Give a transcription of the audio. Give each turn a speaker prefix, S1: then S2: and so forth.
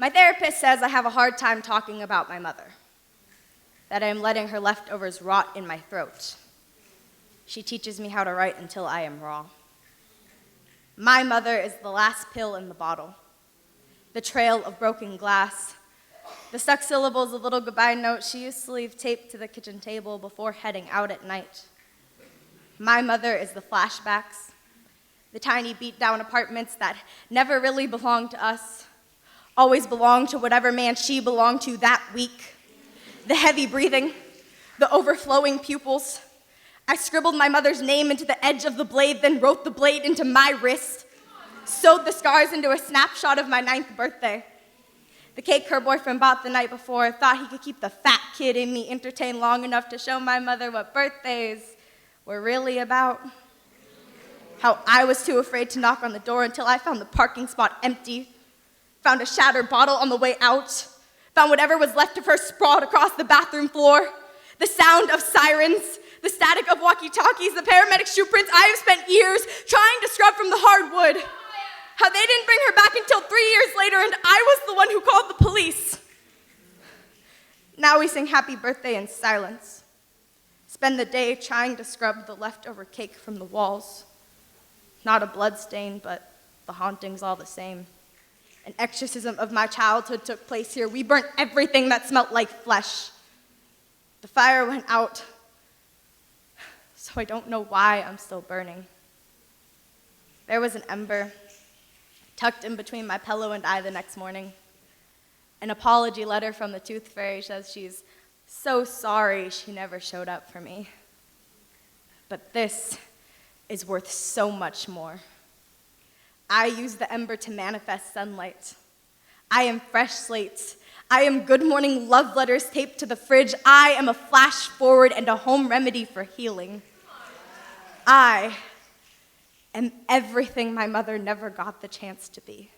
S1: My therapist says I have a hard time talking about my mother, that I am letting her leftovers rot in my throat. She teaches me how to write until I am raw. My mother is the last pill in the bottle, the trail of broken glass, the stuck syllables of little goodbye notes she used to leave taped to the kitchen table before heading out at night. My mother is the flashbacks, the tiny beat-down apartments that never really belonged to us, always belonged to whatever man she belonged to that week, the heavy breathing, the overflowing pupils. I scribbled my mother's name into the edge of the blade, then wrote the blade into my wrist, sewed the scars into a snapshot of my 9th birthday. The cake her boyfriend bought the night before thought he could keep the fat kid in me entertained long enough to show my mother what birthdays were really about. How I was too afraid to knock on the door until I found the parking spot empty, found a shattered bottle on the way out, found whatever was left of her sprawled across the bathroom floor, the sound of sirens, the static of walkie-talkies, the paramedic shoe prints. I have spent years trying to scrub from the hardwood. How they didn't bring her back until 3 years later, and I was the one who called the police. Now we sing happy birthday in silence. Spend the day trying to scrub the leftover cake from the walls. Not a blood stain, but the haunting's all the same. An exorcism of my childhood took place here. We burnt everything that smelt like flesh. The fire went out, so I don't know why I'm still burning. There was an ember tucked in between my pillow and I the next morning. An apology letter from the tooth fairy says she's so sorry she never showed up for me. But this is worth so much more. I use the ember to manifest sunlight. I am fresh slates. I am good morning love letters taped to the fridge. I am a flash forward and a home remedy for healing. I am everything my mother never got the chance to be.